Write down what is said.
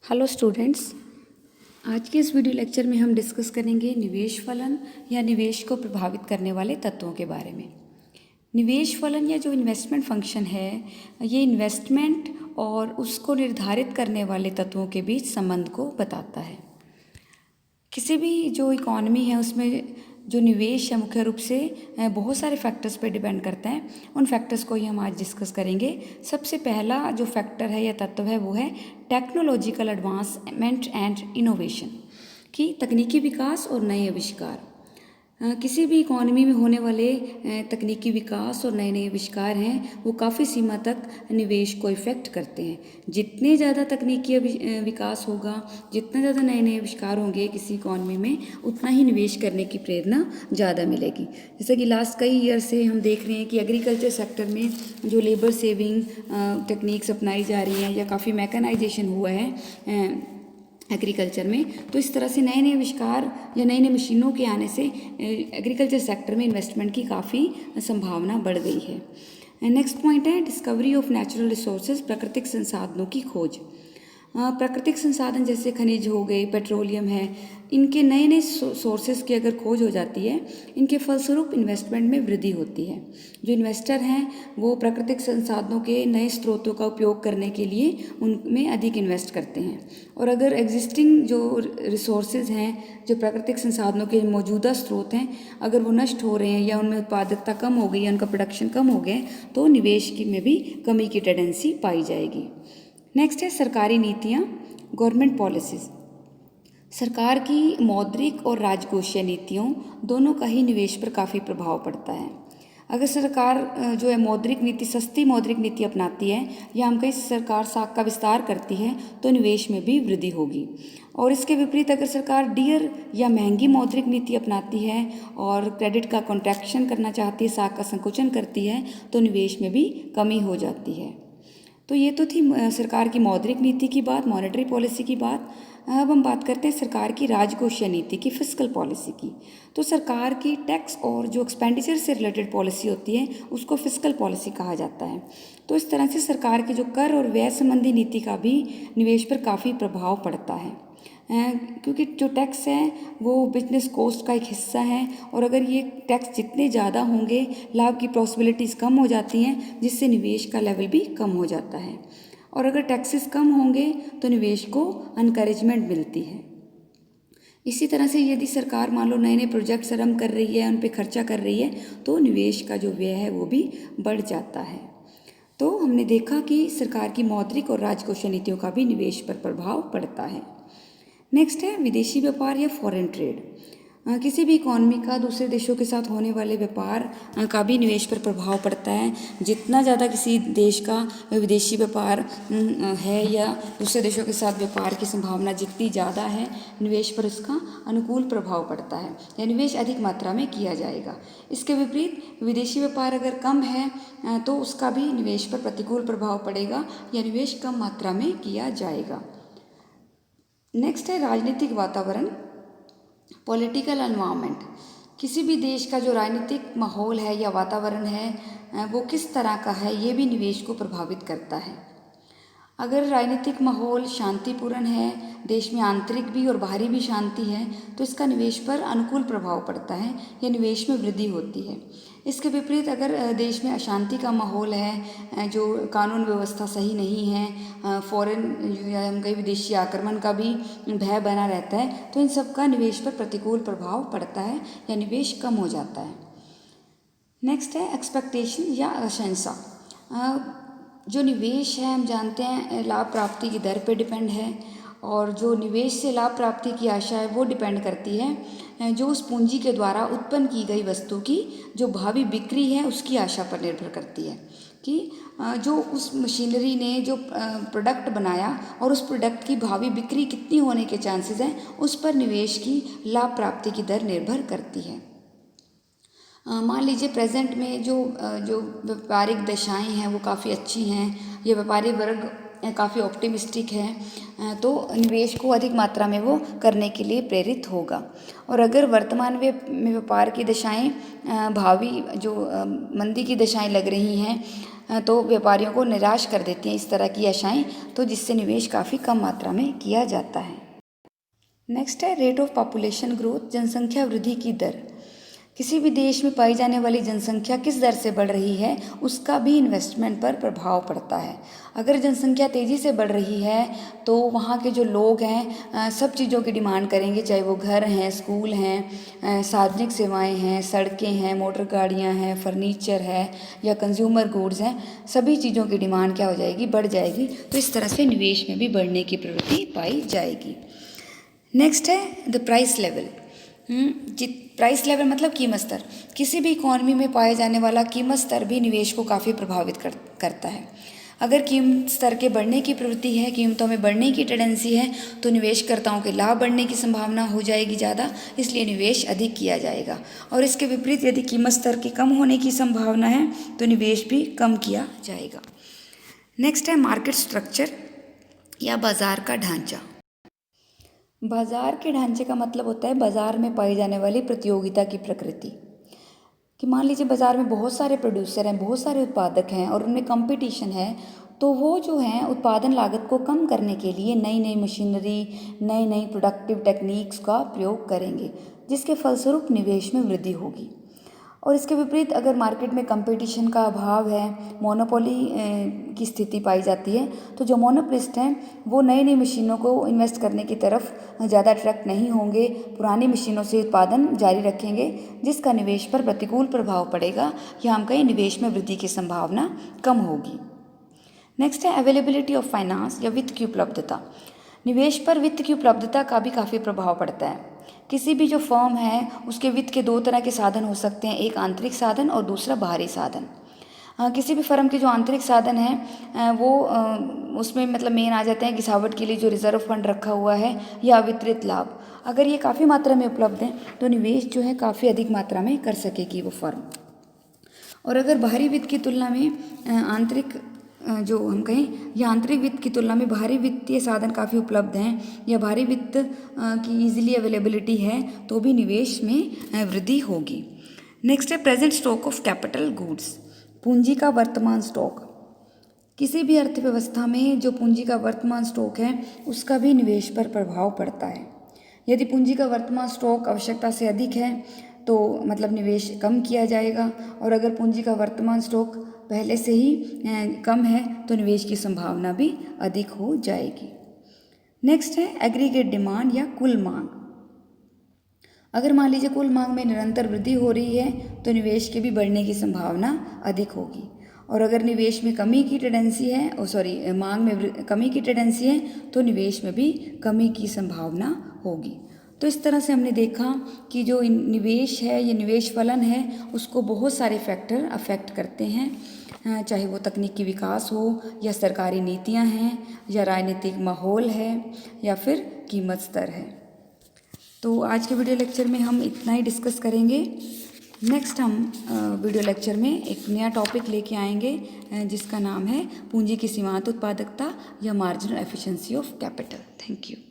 Hello students, आज के इस वीडियो लेक्चर में हम डिस्कस करेंगे निवेश फलन या निवेश को प्रभावित करने वाले तत्वों के बारे में। निवेश फलन या जो इन्वेस्टमेंट फंक्शन है, ये इन्वेस्टमेंट और उसको निर्धारित करने वाले तत्वों के बीच संबंध को बताता है। किसी भी जो इकॉनमी है उसमें जो निवेश है मुख्य रूप से बहुत सारे फैक्टर्स पे डिपेंड करता है। उन फैक्टर्स को ही हम आज डिस्कस करेंगे। सबसे पहला जो फैक्टर है या तत्व है वो है टेक्नोलॉजिकल एडवांसमेंट एंड इनोवेशन, की तकनीकी विकास और नए आविष्कार। किसी भी इकॉनमी में होने वाले तकनीकी विकास और नए नए आविष्कार हैं वो काफ़ी सीमा तक निवेश को इफ़ेक्ट करते हैं। जितने ज़्यादा तकनीकी विकास होगा, जितना ज़्यादा नए नए आविष्कार होंगे किसी इकॉनमी में, उतना ही निवेश करने की प्रेरणा ज़्यादा मिलेगी। जैसे कि लास्ट कई ईयर से हम देख रहे हैं कि एग्रीकल्चर सेक्टर में जो लेबर सेविंग टेक्निक्स अपनाई जा रही हैं या काफ़ी मैकेनाइजेशन हुआ है एग्रीकल्चर में, तो इस तरह से नए नए आविष्कार या नई नई मशीनों के आने से एग्रीकल्चर सेक्टर में इन्वेस्टमेंट की काफ़ी संभावना बढ़ गई है। नेक्स्ट पॉइंट है डिस्कवरी ऑफ नेचुरल रिसोर्सेज, प्राकृतिक संसाधनों की खोज। प्राकृतिक संसाधन जैसे खनिज हो गए, पेट्रोलियम है, इनके नए नए सोर्सेज की अगर खोज हो जाती है, इनके फलस्वरूप इन्वेस्टमेंट में वृद्धि होती है। जो इन्वेस्टर हैं वो प्राकृतिक संसाधनों के नए स्रोतों का उपयोग करने के लिए उनमें अधिक इन्वेस्ट करते हैं। और अगर एग्जिस्टिंग जो रिसोर्सेज हैं, जो प्राकृतिक संसाधनों के मौजूदा स्रोत हैं, अगर वो नष्ट हो रहे हैं या उनमें उत्पादकता कम हो गई या उनका प्रोडक्शन कम हो गया, तो निवेश की में भी कमी की टेंडेंसी पाई जाएगी। नेक्स्ट है सरकारी नीतियाँ, गवर्नमेंट पॉलिसीज़। सरकार की मौद्रिक और राजकोषीय नीतियों दोनों का ही निवेश पर काफ़ी प्रभाव पड़ता है। अगर सरकार जो है मौद्रिक नीति, सस्ती मौद्रिक नीति अपनाती है या हम कहीं सरकार साख का विस्तार करती है तो निवेश में भी वृद्धि होगी। और इसके विपरीत अगर सरकार डियर या महंगी मौद्रिक नीति अपनाती है और क्रेडिट का कॉन्ट्रैक्शन करना चाहती है, साख का संकुचन करती है, तो निवेश में भी कमी हो जाती है। तो ये तो थी सरकार की मौद्रिक नीति की बात, मॉनेटरी पॉलिसी की बात। अब हम बात करते हैं सरकार की राजकोषीय नीति की, फिस्कल पॉलिसी की। तो सरकार की टैक्स और जो एक्सपेंडिचर से रिलेटेड पॉलिसी होती है उसको फिस्कल पॉलिसी कहा जाता है। तो इस तरह से सरकार की जो कर और व्यय संबंधी नीति का भी निवेश पर काफ़ी प्रभाव पड़ता है, क्योंकि जो टैक्स है वो बिजनेस कॉस्ट का एक हिस्सा है और अगर ये टैक्स जितने ज़्यादा होंगे, लाभ की पॉसिबिलिटीज़ कम हो जाती हैं, जिससे निवेश का लेवल भी कम हो जाता है। और अगर टैक्सेस कम होंगे तो निवेश को एनकरेजमेंट मिलती है। इसी तरह से यदि सरकार मान लो नए नए प्रोजेक्ट्स आरम्भ कर रही है, उन पर खर्चा कर रही है, तो निवेश का जो व्यय है वो भी बढ़ जाता है। तो हमने देखा कि सरकार की मौद्रिक और राजकोषीय नीतियों का भी निवेश पर प्रभाव पड़ता है। नेक्स्ट है विदेशी व्यापार या फॉरेन ट्रेड। किसी भी इकॉनमी का दूसरे देशों के साथ होने वाले व्यापार का भी निवेश पर प्रभाव पड़ता है। जितना ज़्यादा किसी देश का विदेशी व्यापार है या दूसरे देशों के साथ व्यापार की संभावना जितनी ज़्यादा है, निवेश पर उसका अनुकूल प्रभाव पड़ता है या निवेश अधिक मात्रा में किया जाएगा। इसके विपरीत विदेशी व्यापार अगर कम है तो उसका भी निवेश पर प्रतिकूल प्रभाव पड़ेगा या निवेश कम मात्रा में किया जाएगा। नेक्स्ट है राजनीतिक वातावरण, पॉलिटिकल एनवायरनमेंट। किसी भी देश का जो राजनीतिक माहौल है या वातावरण है वो किस तरह का है, ये भी निवेश को प्रभावित करता है। अगर राजनीतिक माहौल शांतिपूर्ण है, देश में आंतरिक भी और बाहरी भी शांति है, तो इसका निवेश पर अनुकूल प्रभाव पड़ता है या निवेश में वृद्धि होती है। इसके विपरीत अगर देश में अशांति का माहौल है, जो कानून व्यवस्था सही नहीं है, फॉरेन या हम कहीं विदेशी आक्रमण का भी भय बना रहता है, तो इन सब का निवेश पर प्रतिकूल प्रभाव पड़ता है या निवेश कम हो जाता है। नेक्स्ट है एक्सपेक्टेशन या आशंसा। जो निवेश है हम जानते हैं लाभ प्राप्ति की दर पे डिपेंड है और जो निवेश से लाभ प्राप्ति की आशा है वो डिपेंड करती है जो उस पूंजी के द्वारा उत्पन्न की गई वस्तु की जो भावी बिक्री है उसकी आशा पर निर्भर करती है कि जो उस मशीनरी ने जो प्रोडक्ट बनाया और उस प्रोडक्ट की भावी बिक्री कितनी होने के चांसेस हैं, उस पर निवेश की लाभ प्राप्ति की दर निर्भर करती है। मान लीजिए प्रेजेंट में जो व्यापारिक दशाएं हैं वो काफ़ी अच्छी हैं, ये व्यापारी वर्ग काफ़ी ऑप्टिमिस्टिक है, तो निवेश को अधिक मात्रा में वो करने के लिए प्रेरित होगा। और अगर वर्तमान में व्यापार की दशाएं भावी जो मंदी की दशाएं लग रही हैं तो व्यापारियों को निराश कर देती हैं इस तरह की आशाएं, तो जिससे निवेश काफ़ी कम मात्रा में किया जाता है। नेक्स्ट है रेट ऑफ पॉपुलेशन ग्रोथ, जनसंख्या वृद्धि की दर। किसी भी देश में पाई जाने वाली जनसंख्या किस दर से बढ़ रही है उसका भी इन्वेस्टमेंट पर प्रभाव पड़ता है। अगर जनसंख्या तेज़ी से बढ़ रही है तो वहाँ के जो लोग हैं सब चीज़ों की डिमांड करेंगे, चाहे वो घर हैं, स्कूल हैं, सार्वजनिक सेवाएं हैं, सड़कें हैं, मोटर गाड़ियाँ हैं, फर्नीचर है या कंज्यूमर गुड्स हैं, सभी चीज़ों की डिमांड क्या हो जाएगी, बढ़ जाएगी। तो इस तरह से निवेश में भी बढ़ने की प्रवृत्ति पाई जाएगी। नेक्स्ट है the price level. Price level मतलब कीमत स्तर। किसी भी इकॉनमी में पाए जाने वाला कीमत स्तर भी निवेश को काफ़ी प्रभावित करता है। अगर कीमत स्तर के बढ़ने की प्रवृत्ति है, कीमतों में बढ़ने की टेंडेंसी है, तो निवेशकर्ताओं के लाभ बढ़ने की संभावना हो जाएगी ज़्यादा, इसलिए निवेश अधिक किया जाएगा। और इसके विपरीत यदि कीमत स्तर के कम होने की संभावना है तो निवेश भी कम किया जाएगा। नेक्स्ट है मार्केट स्ट्रक्चर या बाजार का ढांचा। बाजार के ढांचे का मतलब होता है बाजार में पाई जाने वाली प्रतियोगिता की प्रकृति। कि मान लीजिए बाजार में बहुत सारे प्रोड्यूसर हैं, बहुत सारे उत्पादक हैं और उनमें कंपटीशन है, तो वो जो हैं उत्पादन लागत को कम करने के लिए नई नई मशीनरी, नई नई प्रोडक्टिव टेक्निक्स का प्रयोग करेंगे, जिसके फलस्वरूप निवेश में वृद्धि होगी। और इसके विपरीत अगर मार्केट में कंपटीशन का अभाव है, मोनोपोली की स्थिति पाई जाती है, तो जो मोनोपोलिस्ट हैं वो नई नई मशीनों को इन्वेस्ट करने की तरफ ज़्यादा अट्रैक्ट नहीं होंगे, पुरानी मशीनों से उत्पादन जारी रखेंगे, जिसका निवेश पर प्रतिकूल प्रभाव पड़ेगा या हम कहें निवेश में वृद्धि की संभावना कम होगी। नेक्स्ट है अवेलेबिलिटी ऑफ फाइनेंस या वित्त की उपलब्धता। निवेश पर वित्त की उपलब्धता का भी काफ़ी प्रभाव पड़ता है। किसी भी जो फर्म है उसके वित्त के दो तरह के साधन हो सकते हैं, एक आंतरिक साधन और दूसरा बाहरी साधन। किसी भी फर्म के जो आंतरिक साधन हैं वो उसमें मतलब मेन आ जाते हैं गिरावट के लिए जो रिजर्व फंड रखा हुआ है या वितरित लाभ। अगर ये काफ़ी मात्रा में उपलब्ध हैं तो निवेश जो है काफ़ी अधिक मात्रा में कर सकेगी वो फर्म। और अगर बाहरी वित्त की तुलना में आंतरिक जो हम कहें या आंतरिक वित्त की तुलना में बाहरी वित्तीय साधन काफ़ी उपलब्ध हैं या बाहरी वित्त की इजीली अवेलेबिलिटी है, तो भी निवेश में वृद्धि होगी। नेक्स्ट है present stock of capital goods, पूंजी का वर्तमान स्टॉक। किसी भी अर्थव्यवस्था में जो पूंजी का वर्तमान स्टॉक है उसका भी निवेश पर प्रभाव पड़ता है। यदि पूंजी का वर्तमान स्टॉक आवश्यकता से अधिक है तो मतलब निवेश कम किया जाएगा, और अगर पूंजी का वर्तमान स्टॉक पहले से ही कम है तो निवेश की संभावना भी अधिक हो जाएगी। नेक्स्ट है एग्रीगेट डिमांड या कुल मांग। अगर मान लीजिए कुल मांग में निरंतर वृद्धि हो रही है तो निवेश के भी बढ़ने की संभावना अधिक होगी, और अगर निवेश में कमी की टेंडेंसी है मांग में कमी की टेंडेंसी है तो निवेश में भी कमी की संभावना होगी। तो इस तरह से हमने देखा कि जो निवेश है, ये निवेश फलन है, उसको बहुत सारे फैक्टर अफेक्ट करते हैं, चाहे वो तकनीकी विकास हो या सरकारी नीतियां हैं या राजनीतिक माहौल है या फिर कीमत स्तर है। तो आज के वीडियो लेक्चर में हम इतना ही डिस्कस करेंगे। नेक्स्ट हम वीडियो लेक्चर में एक नया टॉपिक लेके आएंगे जिसका नाम है पूंजी की सीमांत उत्पादकता या marginal efficiency of capital. Thank you.